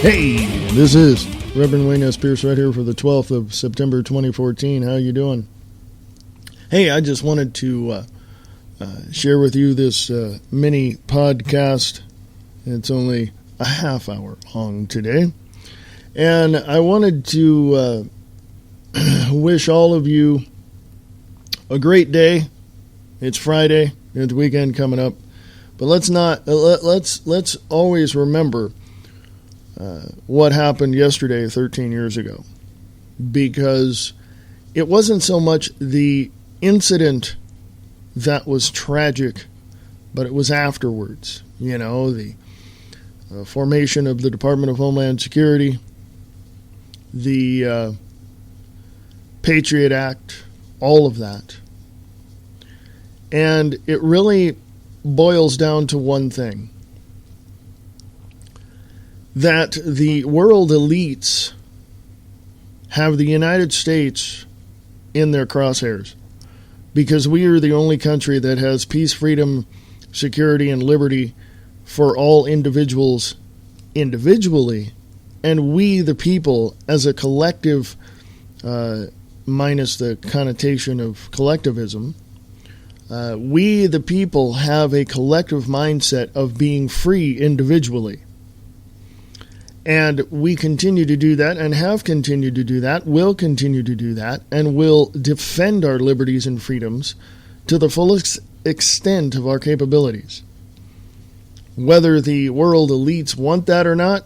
Hey, this is Reverend Wayne S. Pierce right here for the 12th of September 2014. How you doing? Hey, I just wanted to share with you this mini podcast. It's only a half hour long today. And I wanted to wish all of you a great day. It's Friday. It's the weekend coming up. But let's always remember what happened yesterday, 13 years ago, because it wasn't so much the incident that was tragic, but it was afterwards. You know, the formation of the Department of Homeland Security, the Patriot Act, all of that. And it really boils down to one thing: that the world elites have the United States in their crosshairs, because we are the only country that has peace, freedom, security, and liberty for all individuals individually, and we, the people, as a collective, minus the connotation of collectivism, we, the people, have a collective mindset of being free individually. And we continue to do that, and have continued to do that, will continue to do that, and will defend our liberties and freedoms to the fullest extent of our capabilities. Whether the world elites want that or not,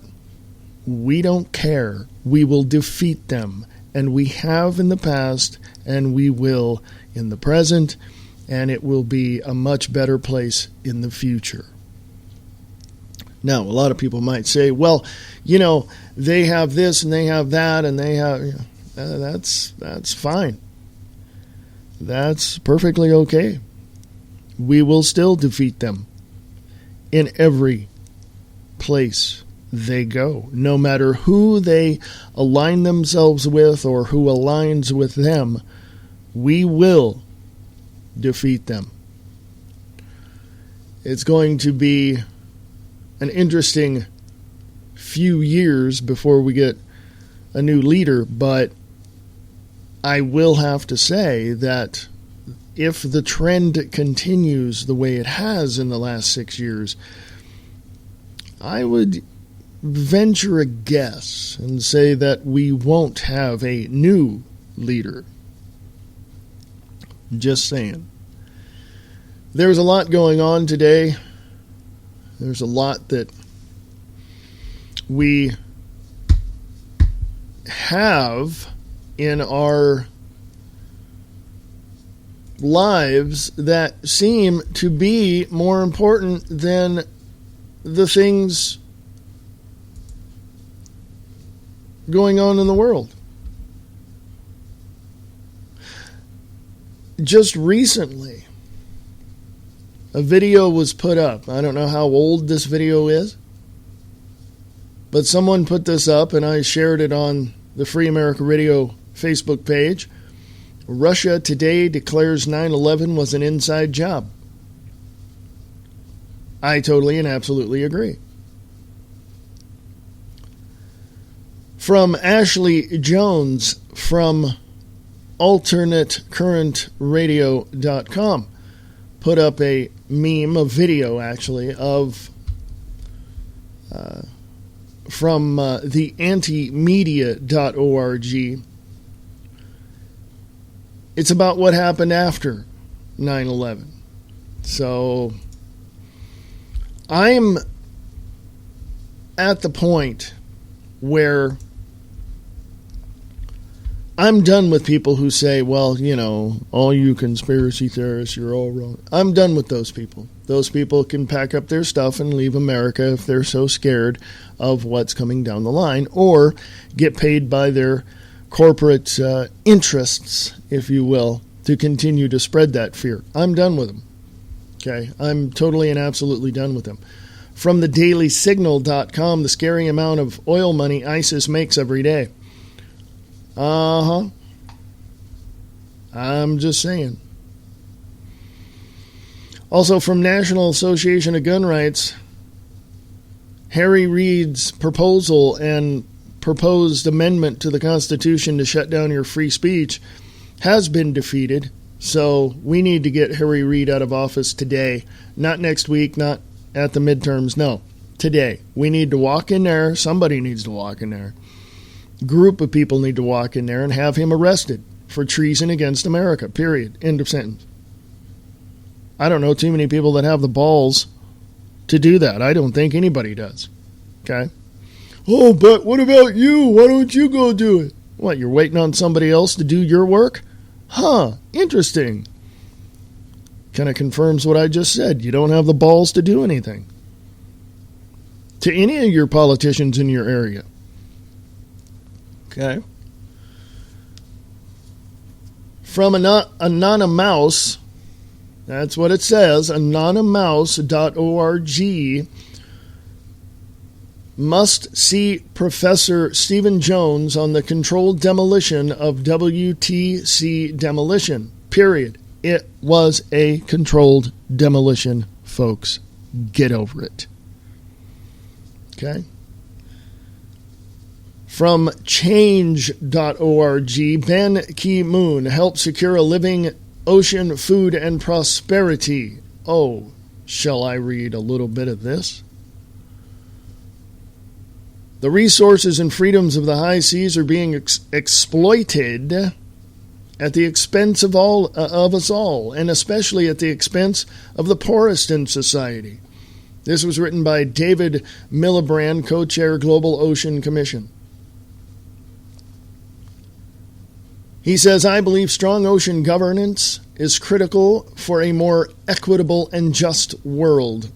we don't care. We will defeat them, and we have in the past, and we will in the present, and it will be a much better place in the future. Now, a lot of people might say, well, you know, they have this and they have that and they have... that's fine. That's perfectly okay. We will still defeat them in every place they go, no matter who they align themselves with or who aligns with them. We will defeat them. It's going to be an interesting few years before we get a new leader, but I will have to say that if the trend continues the way it has in the last 6 years, I would venture a guess and say that we won't have a new leader. Just saying. There's a lot going on today. There's a lot that we have in our lives that seem to be more important than the things going on in the world. Just recently, a video was put up. I don't know how old this video is, but someone put this up and I shared it on the Free America Radio Facebook page. Russia today declares 9/11 was an inside job. I totally and absolutely agree. From Ashley Jones from alternatecurrentradio.com. Put up a meme, a video actually, of from the antimedia.org. It's about what happened after 9/11. So I'm at the point where I'm done with people who say, well, you know, all you conspiracy theorists, you're all wrong. I'm done with those people. Those people can pack up their stuff and leave America if they're so scared of what's coming down the line, or get paid by their corporate interests, if you will, to continue to spread that fear. I'm done with them. Okay? I'm totally and absolutely done with them. From thedailysignal.com, the scary amount of oil money ISIS makes every day. I'm just saying. Also from National Association of Gun Rights, Harry Reid's proposal and proposed amendment to the Constitution to shut down your free speech has been defeated. So we need to get Harry Reid out of office today. Not next week, not at the midterms. No, today. We need to walk in there. Somebody needs to walk in there. Group of people need to walk in there and have him arrested for treason against America, period. End of sentence. I don't know too many people that have the balls to do that. I don't think anybody does. Okay? Oh, but what about you? Why don't you go do it? What, you're waiting on somebody else to do your work? Huh, interesting. Kind of confirms what I just said. You don't have the balls to do anything to any of your politicians in your area. Okay? From Anonymous, that's what it says, anonymous.org, must see Professor Stephen Jones on the controlled demolition of WTC Demolition. Period. It was a controlled demolition, folks. Get over it. Okay? From change.org, Ben Ki-moon helped secure a living ocean, food, and prosperity. Oh, shall I read a little bit of this? The resources and freedoms of the high seas are being exploited at the expense of us all, and especially at the expense of the poorest in society. This was written by David Miliband, co-chair Global Ocean Commission. He says, I believe strong ocean governance is critical for a more equitable and just world,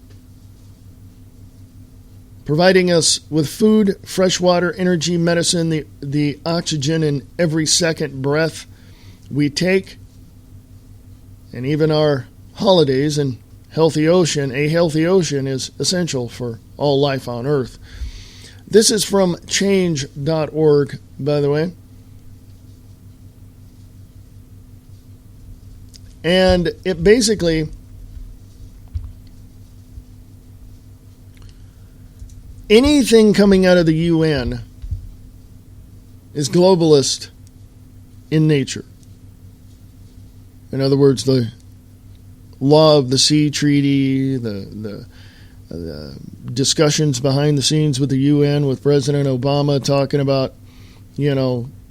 providing us with food, fresh water, energy, medicine, the oxygen in every second breath we take, and even our holidays and healthy ocean. A healthy ocean is essential for all life on Earth. This is from change.org, by the way. And it basically, anything coming out of the UN is globalist in nature. In other words, the law of the sea treaty, the discussions behind the scenes with the UN with President Obama talking about,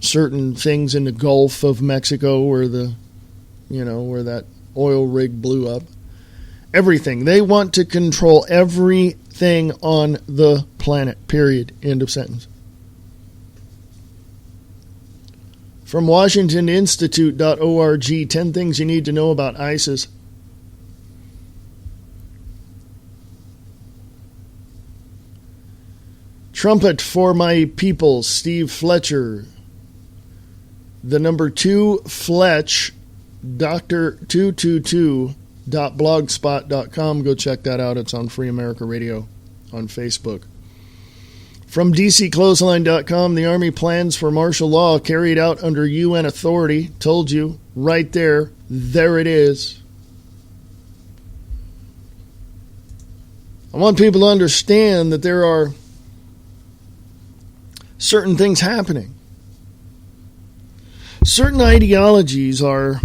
certain things in the Gulf of Mexico where where that oil rig blew up. Everything. They want to control everything on the planet, period. End of sentence. From WashingtonInstitute.org, 10 things you need to know about ISIS. Trumpet for my people, Steve Fletcher. The number 2, Fletch, Dr222.blogspot.com. Go check that out. It's on Free America Radio on Facebook. From DCClothesline.com, the Army plans for martial law carried out under UN authority. Told you, right there. There it is. I want people to understand that there are certain things happening. Certain ideologies are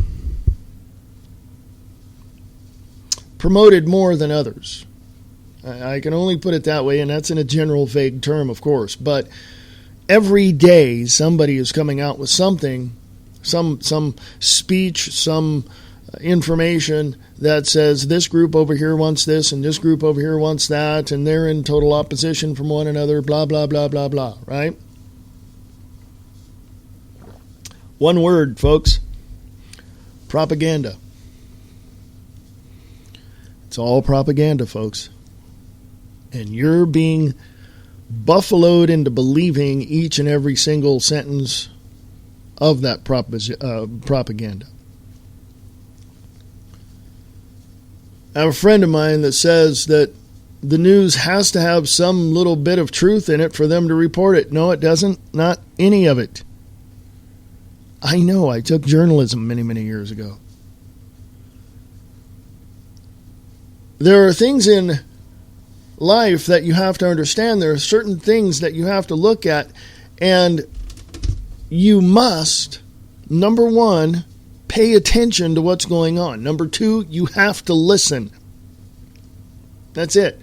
promoted more than others. I can only put it that way, and that's in a general vague term, of course. But every day somebody is coming out with something, some speech, some information that says this group over here wants this and this group over here wants that, and they're in total opposition from one another, blah, blah, blah, blah, blah, right? One word, folks. Propaganda. It's all propaganda, folks. And you're being buffaloed into believing each and every single sentence of that propaganda. I have a friend of mine that says that the news has to have some little bit of truth in it for them to report it. No, it doesn't. Not any of it. I know. I took journalism many, many years ago. There are things in life that you have to understand. There are certain things that you have to look at, and you must, number one, pay attention to what's going on. Number two, you have to listen. That's it.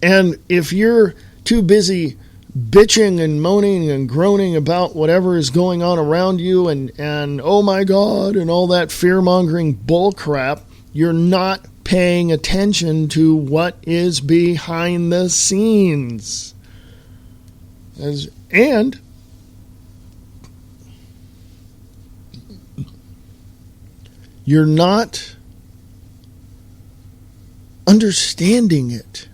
And if you're too busy bitching and moaning and groaning about whatever is going on around you and oh my God and all that fear-mongering bull crap, you're not paying attention to what is behind the scenes. And you're not understanding it.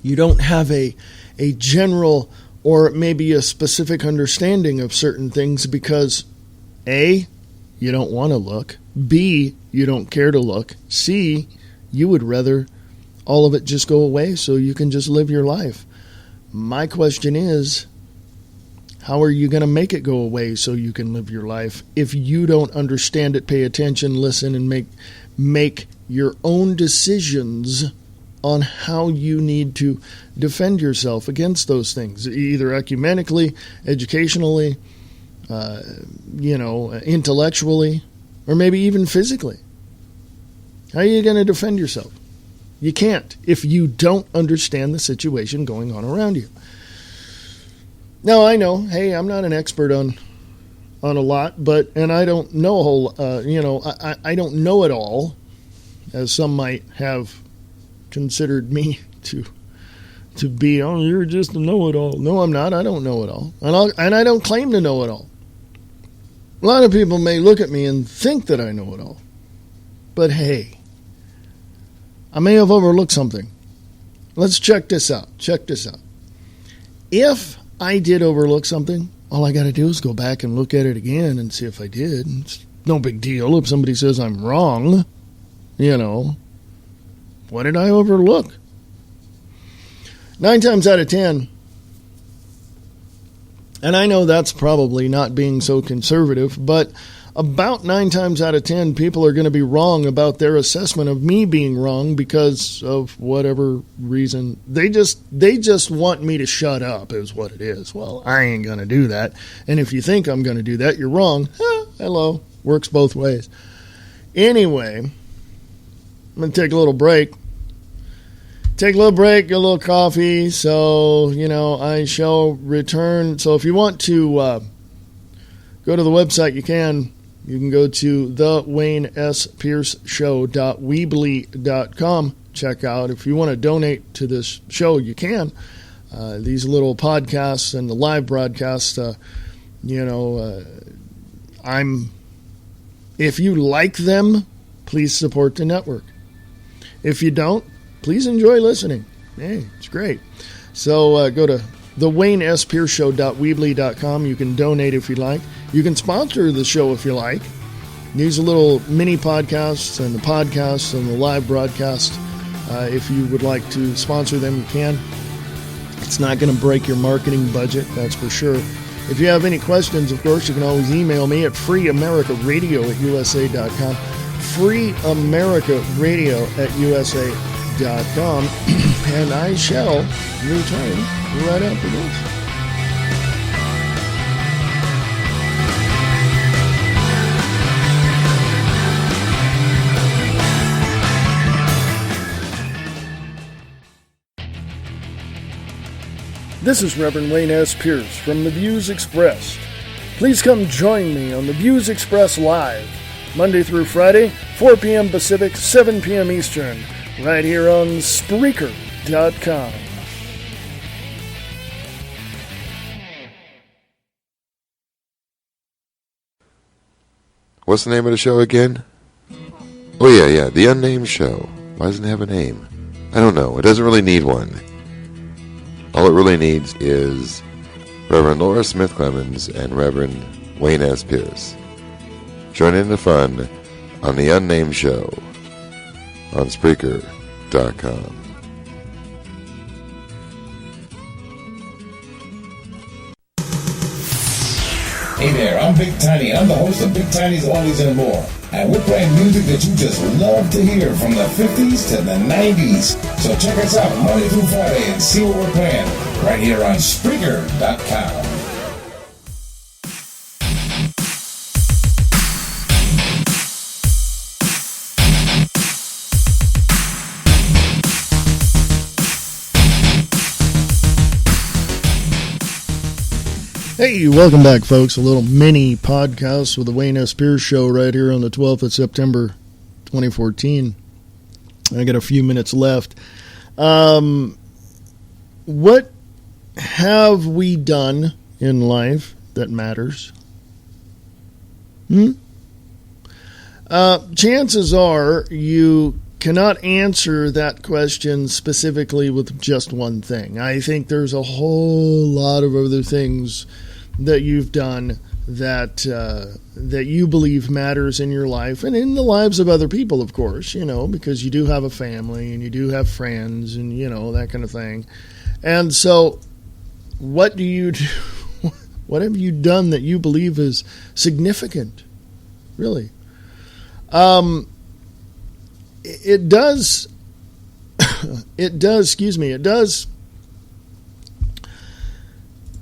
You don't have a general or maybe a specific understanding of certain things because A, you don't want to look. B, you don't care to look. C, you would rather all of it just go away so you can just live your life. My question is, how are you going to make it go away so you can live your life if you don't understand it, pay attention, listen, and make your own decisions on how you need to defend yourself against those things, either ecumenically, educationally, intellectually, or maybe even physically? How are you going to defend yourself? You can't if you don't understand the situation going on around you. Now, I know, hey, I'm not an expert on a lot, and I don't know a whole, I don't know it all, as some might have considered me to be. Oh, you're just a know-it-all. No, I'm not. I don't know it all, and I don't claim to know it all. A lot of people may look at me and think that I know it all, but hey, I may have overlooked something. Let's check this out. If I did overlook something, all I got to do is go back and look at it again and see if I did. It's no big deal if somebody says I'm wrong. What did I overlook? 9 times out of 10, and I know that's probably not being so conservative, but about 9 times out of 10, people are going to be wrong about their assessment of me being wrong because of whatever reason. They just want me to shut up is what it is. Well, I ain't going to do that. And if you think I'm going to do that, you're wrong. Hello. Works both ways. Anyway, I'm going to take a little break. Take a little break, get a little coffee. So, I shall return. So if you want to go to the website, you can. You can go to thewaynespearceshow.weebly.com. Check out. If you want to donate to this show, you can. These little podcasts and the live broadcast, if you like them, please support the network. If you don't, please enjoy listening. Hey, it's great. So go to thewaynespearceshow.weebly.com. You can donate if you like. You can sponsor the show if you like. These little mini podcasts and the podcasts and the live broadcast. If you would like to sponsor them, you can. It's not going to break your marketing budget, that's for sure. If you have any questions, of course, you can always email me at freeamericaradio@usa.com. freeamericaradio@usa.com. And I shall return right after this. This is Reverend Wayne S. Pierce from The Views Expressed. Please come join me on The Views Expressed Live, Monday through Friday, 4 p.m. Pacific, 7 p.m. Eastern, right here on Spreaker.com. What's the name of the show again? Oh, yeah, The Unnamed Show. Why doesn't it have a name? I don't know. It doesn't really need one. All it really needs is Reverend Laura Smith Clemens and Reverend Wayne S. Pierce. Join in the fun on The Unnamed Show on Spreaker.com. Hey there, I'm Big Tiny, and I'm the host of Big Tiny's Oldies and More. And we're playing music that you just love to hear from the 50s to the 90s. So check us out Monday through Friday and see what we're playing right here on Spreaker.com. Hey, welcome back, folks. A little mini podcast with the Wayne S. Pierce Show right here on the 12th of September, 2014. I got a few minutes left. What have we done in life that matters? Chances are you cannot answer that question specifically with just one thing. I think there's a whole lot of other things that you've done that you believe matters in your life and in the lives of other people, of course, because you do have a family and you do have friends and, that kind of thing. And so what do you do? What have you done that you believe is significant? Really? It does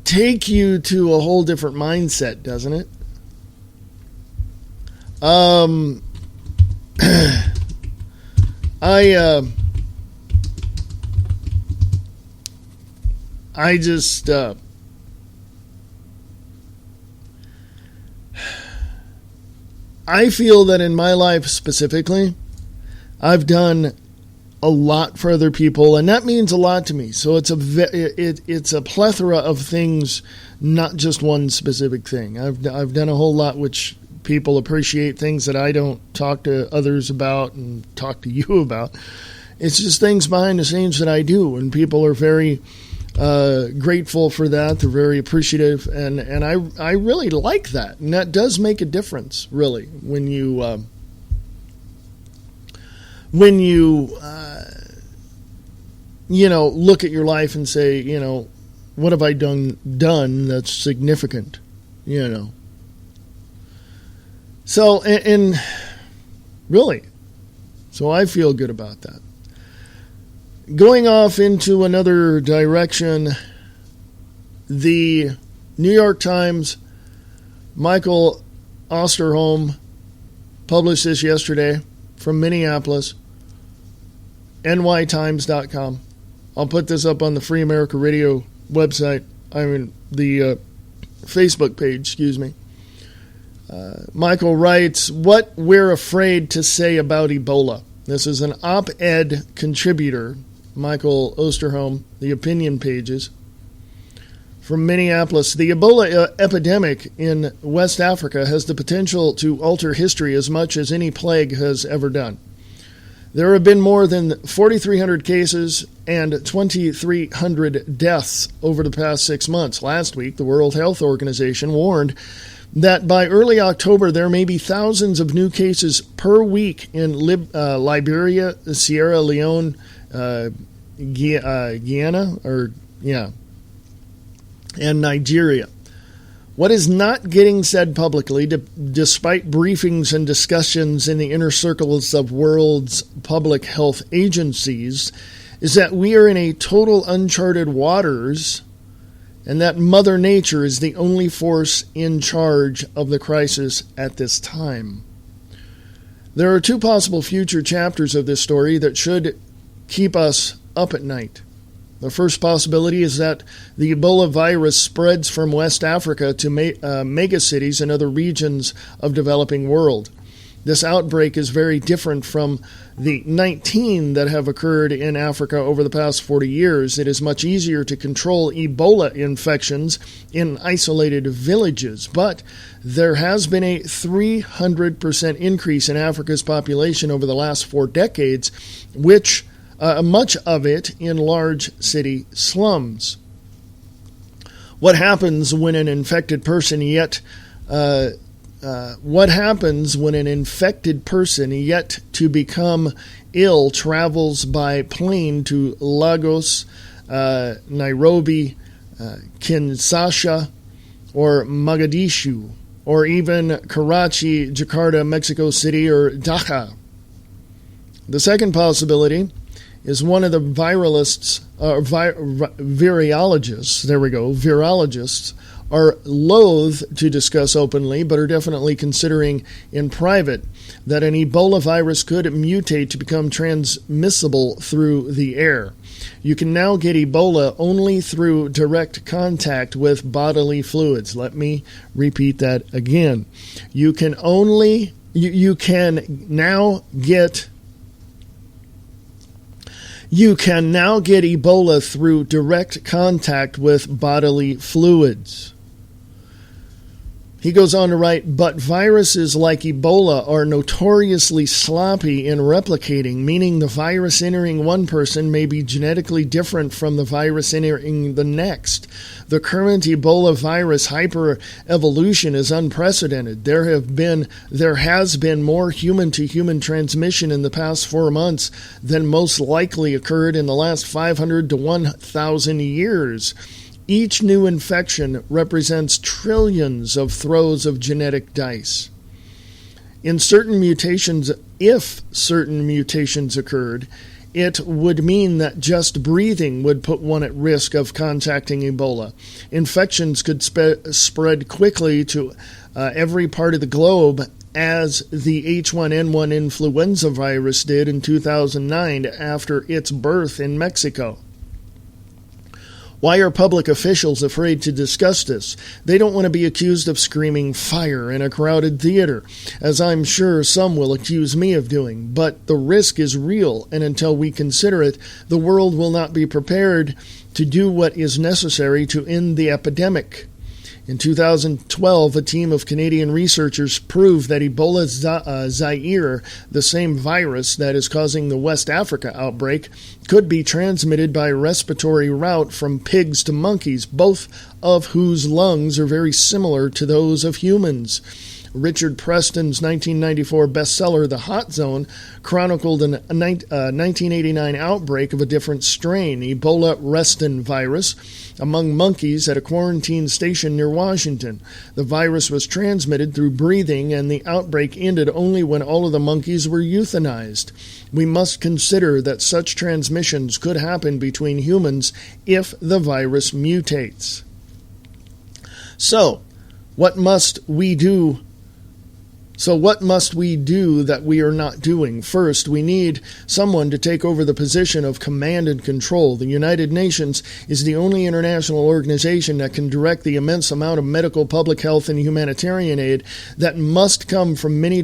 take you to a whole different mindset, doesn't it? I feel that in my life specifically, I've done a lot for other people, and that means a lot to me. So it's a plethora of things, not just one specific thing. I've done a whole lot which people appreciate, things that I don't talk to others about and talk to you about. It's just things behind the scenes that I do, and people are very grateful for that. They're very appreciative, and I really like that, and that does make a difference, really, when you look at your life and say, what have I done that's significant, So, and really, so I feel good about that. Going off into another direction, the New York Times, Michael Osterholm published this yesterday from Minneapolis, nytimes.com. I'll put this up on the Free America Radio website, the Facebook page, excuse me. Michael writes, "What we're afraid to say about Ebola." This is an op-ed contributor, Michael Osterholm, the opinion pages. From Minneapolis, the Ebola epidemic in West Africa has the potential to alter history as much as any plague has ever done. There have been more than 4,300 cases and 2,300 deaths over the past 6 months. Last week, the World Health Organization warned that by early October, there may be thousands of new cases per week in Liberia, Sierra Leone, Guyana, and Nigeria. What is not getting said publicly, despite briefings and discussions in the inner circles of world's public health agencies, is that we are in a total uncharted waters, and that Mother Nature is the only force in charge of the crisis at this time. There are two possible future chapters of this story that should keep us up at night. The first possibility is that the Ebola virus spreads from West Africa to megacities and other regions of the developing world. This outbreak is very different from the 19 that have occurred in Africa over the past 40 years. It is much easier to control Ebola infections in isolated villages, but there has been a 300% increase in Africa's population over the last 4 decades, which much of it in large city slums. What happens when an infected person yet to become ill travels by plane to Lagos, Nairobi, Kinshasa, or Mogadishu? or even Karachi, Jakarta, Mexico City, or Dhaka. The second possibility is one of the virologists, virologists are loath to discuss openly, but are definitely considering in private that an Ebola virus could mutate to become transmissible through the air. You can now get Ebola only through direct contact with bodily fluids. Let me repeat that again. You can now get Ebola through direct contact with bodily fluids. He goes on to write, but viruses like Ebola are notoriously sloppy in replicating, meaning the virus entering one person may be genetically different from the virus entering the next. The current Ebola virus hyper-evolution is unprecedented. There has been more human-to-human transmission in the past 4 months than most likely occurred in the last 500 to 1,000 years. Each new infection represents trillions of throws of genetic dice. If certain mutations occurred, it would mean that just breathing would put one at risk of contacting Ebola. Infections could spread quickly to every part of the globe, as the H1N1 influenza virus did in 2009 after its birth in Mexico. Why are public officials afraid to discuss this? They don't want to be accused of screaming fire in a crowded theater, as I'm sure some will accuse me of doing. But the risk is real, and until we consider it, the world will not be prepared to do what is necessary to end the epidemic. In 2012, a team of Canadian researchers proved that Ebola Zaire, the same virus that is causing the West Africa outbreak, could be transmitted by respiratory route from pigs to monkeys, both of whose lungs are very similar to those of humans. Richard Preston's 1994 bestseller, The Hot Zone, chronicled a 1989 outbreak of a different strain, Ebola Reston virus, among monkeys at a quarantine station near Washington. The virus was transmitted through breathing, and the outbreak ended only when all of the monkeys were euthanized. We must consider that such transmissions could happen between humans if the virus mutates. So, what must we do that we are not doing? First, we need someone to take over the position of command and control. The United Nations is the only international organization that can direct the immense amount of medical, public health, and humanitarian aid that must come from many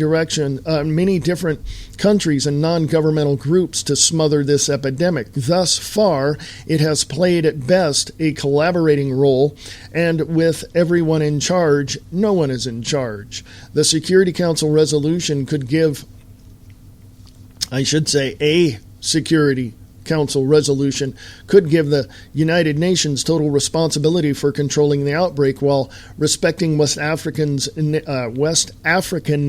different countries and non-governmental groups to smother this epidemic. Thus far, it has played at best a collaborating role, and with everyone in charge, no one is in charge. The Security Council resolution could give, a Security Council resolution could give the United Nations total responsibility for controlling the outbreak while respecting West African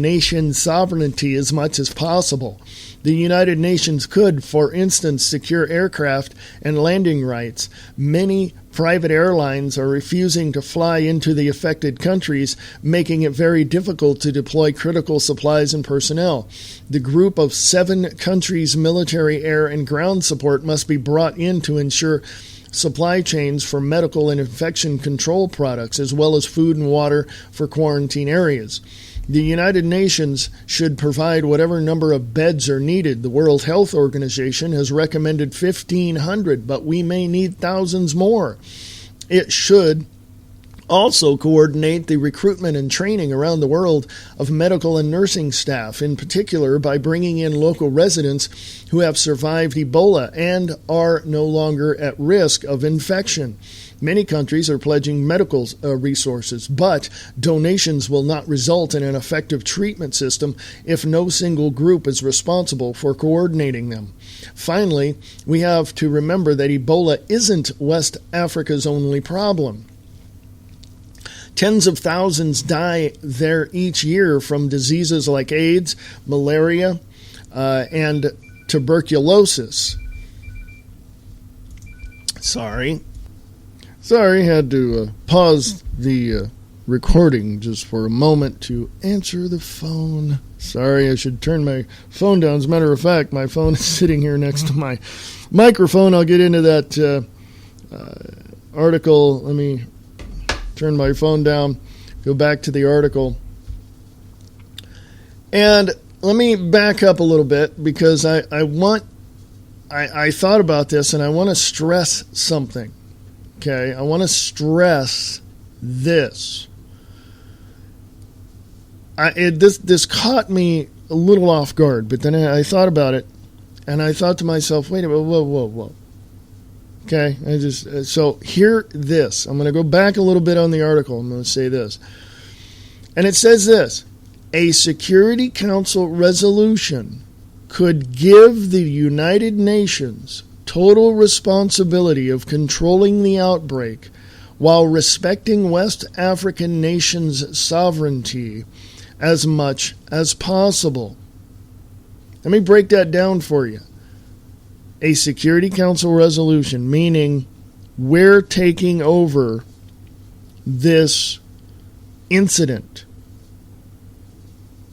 nation sovereignty as much as possible. The United Nations could, for instance, secure aircraft and landing rights. Many private airlines are refusing to fly into the affected countries, making it very difficult to deploy critical supplies and personnel. The group of 7 countries' military, air, and ground support must be brought in to ensure supply chains for medical and infection control products, as well as food and water for quarantine areas. The United Nations should provide whatever number of beds are needed. The World Health Organization has recommended 1,500, but we may need thousands more. It should also coordinate the recruitment and training around the world of medical and nursing staff, in particular by bringing in local residents who have survived Ebola and are no longer at risk of infection. Many countries are pledging medical resources, but donations will not result in an effective treatment system if no single group is responsible for coordinating them. Finally, we have to remember that Ebola isn't West Africa's only problem. Tens of thousands die there each year from diseases like AIDS, malaria, and tuberculosis. Sorry, had to pause the recording just for a moment to answer the phone. Sorry, I should turn my phone down. As a matter of fact, my phone is sitting here next to my microphone. I'll get into that article. Let me turn my phone down, go back to the article. And let me back up a little bit because I thought about this and I want to stress something. Okay, I want to stress this. This caught me a little off guard, but then I thought about it, and I thought to myself, wait a minute, whoa. Okay, so hear this. I'm going to go back a little bit on the article. I'm going to say this. And it says this: a Security Council resolution could give the United Nations total responsibility of controlling the outbreak while respecting West African nations' sovereignty as much as possible. Let me break that down for you. A Security Council resolution, meaning we're taking over this incident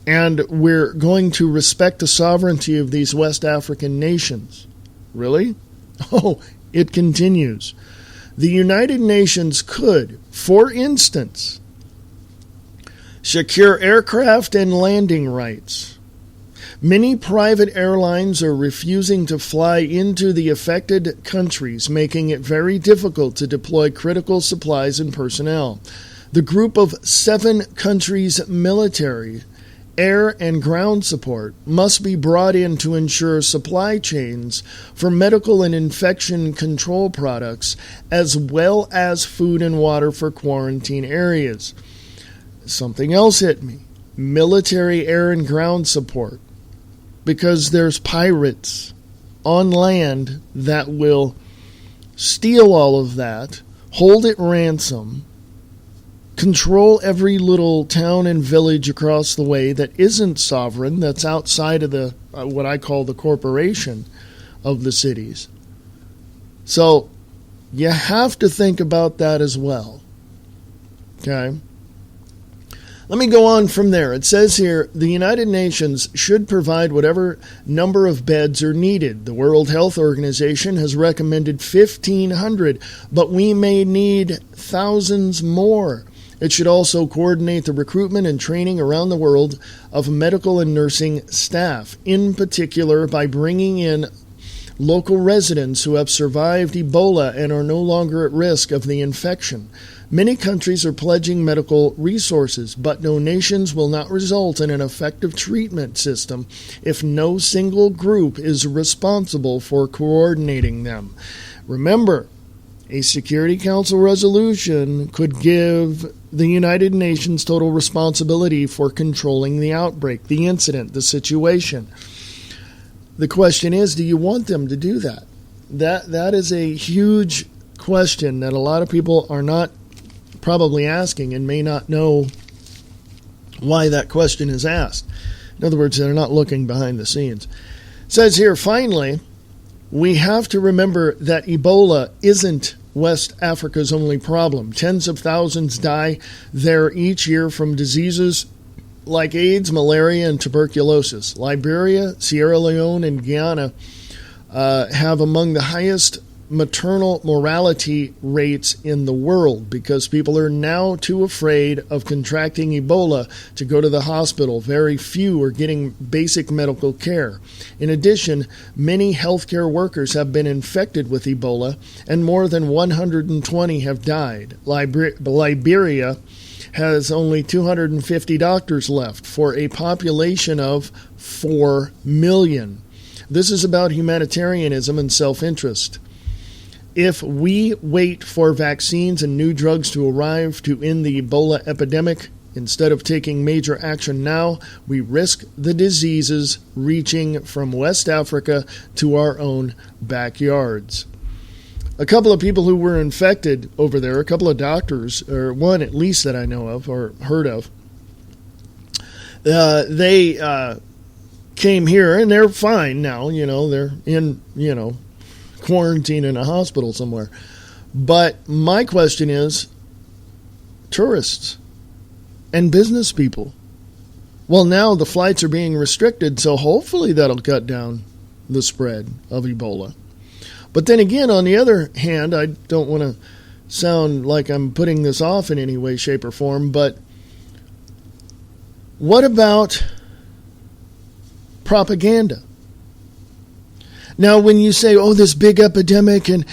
and we're going to respect the sovereignty of these West African nations. Really? Oh, it continues. The United Nations could, for instance, secure aircraft and landing rights. Many private airlines are refusing to fly into the affected countries, making it very difficult to deploy critical supplies and personnel. The group of 7 countries' military, air and ground support must be brought in to ensure supply chains for medical and infection control products, as well as food and water for quarantine areas. Something else hit me. Military, air, and ground support. Because there's pirates on land that will steal all of that, hold it ransom, control every little town and village across the way that isn't sovereign, that's outside of the what I call the corporation of the cities. So you have to think about that as well. Okay? Let me go on from there. It says here, the United Nations should provide whatever number of beds are needed. The World Health Organization has recommended 1,500, but we may need thousands more. It should also coordinate the recruitment and training around the world of medical and nursing staff, in particular by bringing in local residents who have survived Ebola and are no longer at risk of the infection. Many countries are pledging medical resources, but donations will not result in an effective treatment system if no single group is responsible for coordinating them. Remember, a Security Council resolution could give the United Nations total responsibility for controlling the outbreak, the incident, the situation. The question is, do you want them to do that? That is a huge question that a lot of people are not probably asking and may not know why that question is asked. In other words, they're not looking behind the scenes. It says here, finally, we have to remember that Ebola isn't West Africa's only problem. Tens of thousands die there each year from diseases like AIDS, malaria, and tuberculosis. Liberia, Sierra Leone, and Guyana have among the highest maternal mortality rates in the world because people are now too afraid of contracting Ebola to go to the hospital. Very few are getting basic medical care. In addition, many healthcare workers have been infected with Ebola, and more than 120 have died. Liberia has only 250 doctors left for a population of 4 million. This is about humanitarianism and self-interest. If we wait for vaccines and new drugs to arrive to end the Ebola epidemic, instead of taking major action now, we risk the diseases reaching from West Africa to our own backyards. A couple of people who were infected over there, a couple of doctors, or one at least that I know of or heard of, they came here and they're fine now. They're in, quarantine in a hospital somewhere. But my question is, tourists, and business people. Well, now the flights are being restricted, so hopefully that'll cut down the spread of Ebola. But then again, on the other hand, I don't want to sound like I'm putting this off in any way, shape, or form, but what about propaganda? Now, when you say, "Oh, this big epidemic," and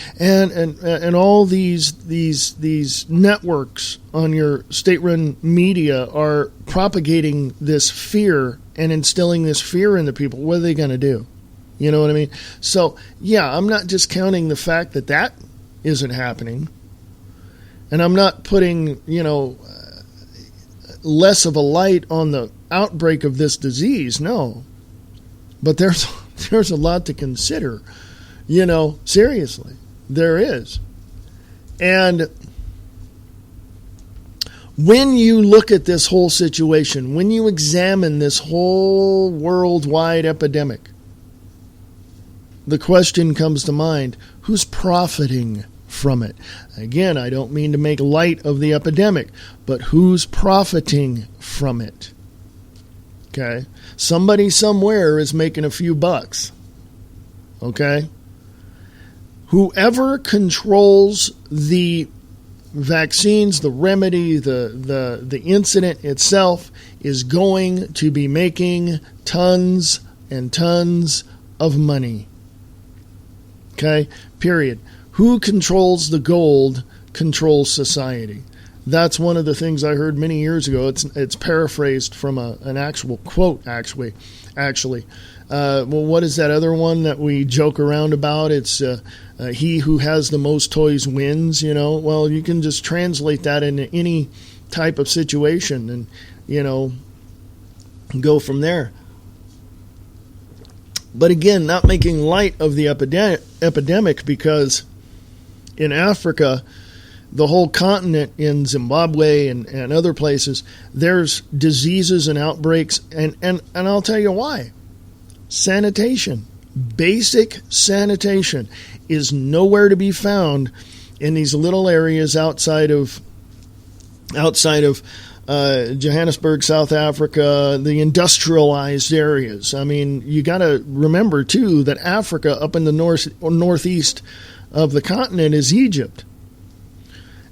all these networks on your state-run media are propagating this fear and instilling this fear into people, what are they going to do? You know what I mean? So, yeah, I'm not discounting the fact that that isn't happening, and I'm not putting, less of a light on the outbreak of this disease. No, but there's a lot to consider, seriously, there is. And when you look at this whole situation, when you examine this whole worldwide epidemic, the question comes to mind, who's profiting from it? Again, I don't mean to make light of the epidemic, but who's profiting from it? Okay? Somebody somewhere is making a few bucks. Okay? Whoever controls the vaccines, the remedy, the incident itself is going to be making tons and tons of money. Okay? Period. Who controls the gold controls society. That's one of the things I heard many years ago. It's paraphrased from an actual quote, actually. Well, what is that other one that we joke around about? It's he who has the most toys wins, Well, you can just translate that into any type of situation and, go from there. But again, not making light of the epidemic, because in Africa, the whole continent, in Zimbabwe and other places, there's diseases and outbreaks, and I'll tell you why. Sanitation, basic sanitation, is nowhere to be found in these little areas outside of Johannesburg, South Africa, the industrialized areas. I mean, you got to remember too that Africa, up in the northeast of the continent, is Egypt.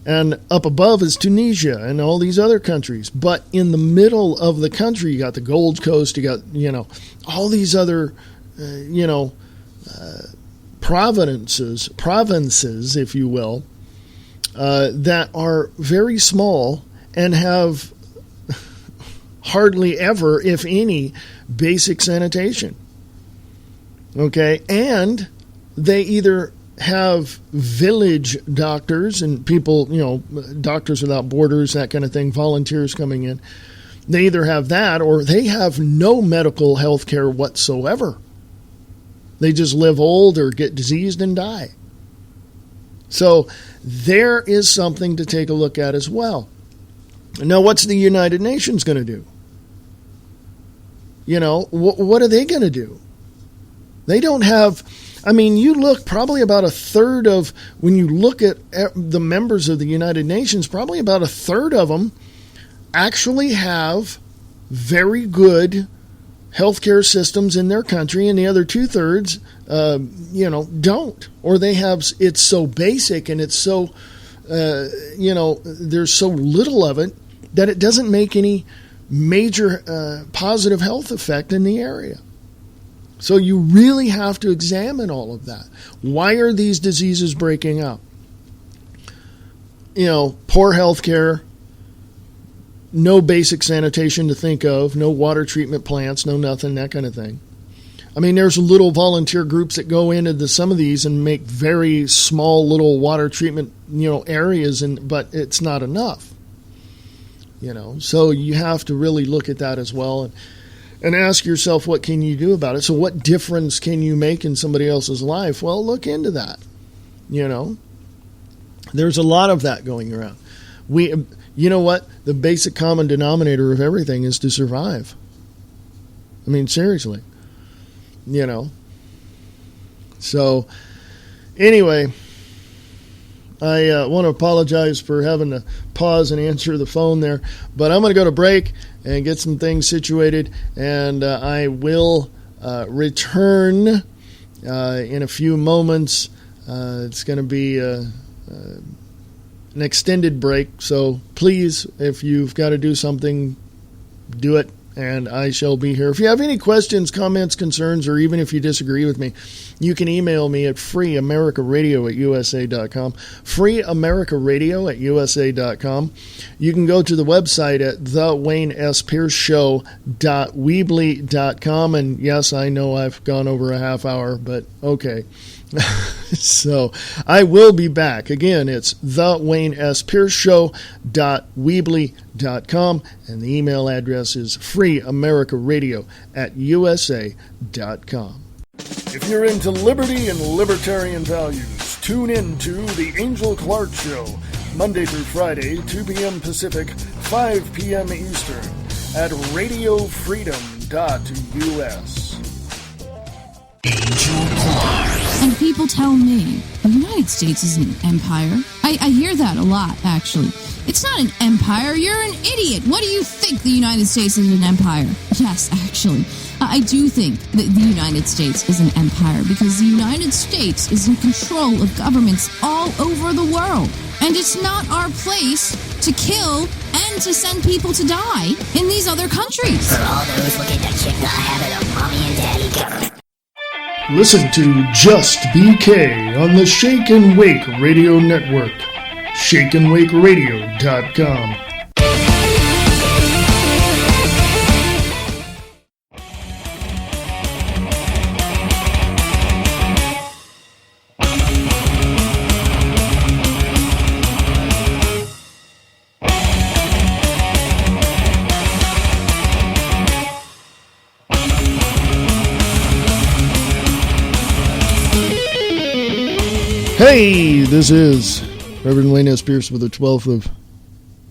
And up above is Tunisia and all these other countries. But in the middle of the country, you got the Gold Coast, you got, all these other, provinces, if you will, that are very small and have hardly ever, if any, basic sanitation. Okay? And they either have village doctors and people, Doctors Without Borders, that kind of thing, volunteers coming in. They either have that or they have no medical health care whatsoever. They just live old or get diseased and die. So there is something to take a look at as well. Now, what's the United Nations going to do? What are they going to do? They don't have... you look, probably about a third of, when you look at the members of the United Nations, probably about a third of them actually have very good healthcare systems in their country, and the other 2/3, don't. Or they have, it's so basic and it's so, there's so little of it that it doesn't make any major positive health effect in the area. So you really have to examine all of that. Why are these diseases breaking out? Poor health care, no basic sanitation to think of, no water treatment plants, no nothing, that kind of thing. There's little volunteer groups that go into some of these and make very small little water treatment, areas, but it's not enough. So you have to really look at that as well. And ask yourself, what can you do about it? So what difference can you make in somebody else's life? Well, look into that. There's a lot of that going around. You know what? The basic common denominator of everything is to survive. Seriously. So, anyway, I want to apologize for having to pause and answer the phone there, but I'm going to go to break and get some things situated, and I will return in a few moments. It's going to be an extended break, so please, if you've got to do something, do it, and I shall be here. If you have any questions, comments, concerns, or even if you disagree with me, you can email me at freeamericaradio@usa.com, freeamericaradio@usa.com. You can go to the website at thewaynespearshow.weebly.com, and yes, I know I've gone over a half hour, but okay. So I will be back. Again, it's thewaynespearshow.weebly.com, and the email address is freeamericaradio@usa.com. If you're into liberty and libertarian values, tune in to The Angel Clark Show, Monday through Friday, 2 p.m. Pacific, 5 p.m. Eastern, at radiofreedom.us. Angel Clark. And people tell me the United States is an empire. I hear that a lot, actually. It's not an empire. You're an idiot. What do you think the United States is an empire? Yes, actually. I do think that the United States is an empire because the United States is in control of governments all over the world. And it's not our place to kill and to send people to die in these other countries. For all those looking to kick the habit of mommy and daddy government. Listen to Just BK on the Shake and Wake Radio Network. ShakeandWakeRadio.com. Hey, this is Reverend Wayne S. Pierce with the 12th of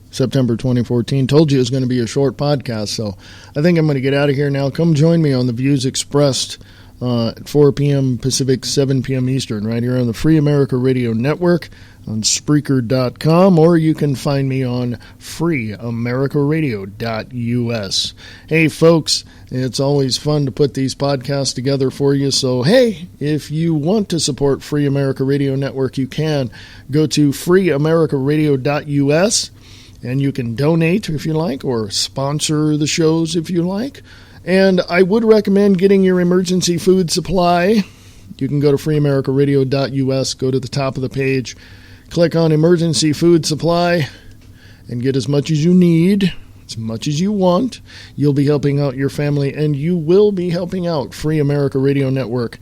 September 2014. Told you it was going to be a short podcast, so I think I'm going to get out of here now. Come join me on the views expressed at 4 p.m. Pacific, 7 p.m. Eastern, right here on the Free America Radio Network on Spreaker.com, or you can find me on freeamericaradio.us. Hey, folks, it's always fun to put these podcasts together for you. So, hey, if you want to support Free America Radio Network, you can go to freeamericaradio.us, and you can donate if you like, or sponsor the shows if you like. And I would recommend getting your emergency food supply. You can go to freeamericaradio.us, go to the top of the page, click on emergency food supply, and get as much as you need, as much as you want. You'll be helping out your family, and you will be helping out Free America Radio Network.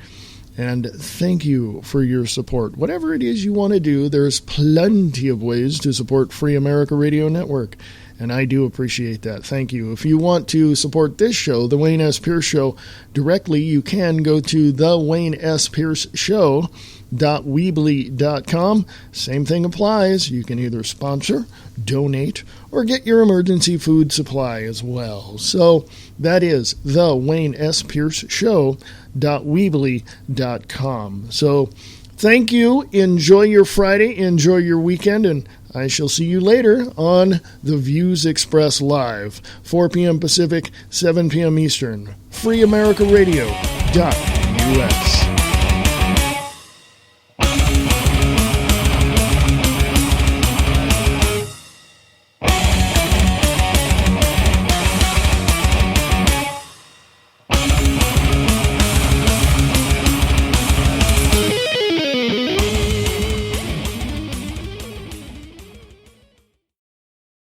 And thank you for your support. Whatever it is you want to do, there's plenty of ways to support Free America Radio Network. And I do appreciate that. Thank you. If you want to support this show, The Wayne S. Pierce Show, directly, you can go to thewaynespearceshow.weebly.com. Same thing applies. You can either sponsor, donate, or get your emergency food supply as well. So that is thewaynespearceshow.weebly.com. So thank you. Enjoy your Friday. Enjoy your weekend. And I shall see you later on The Views Express Live, 4 p.m. Pacific, 7 p.m. Eastern. FreeAmericaRadio.us.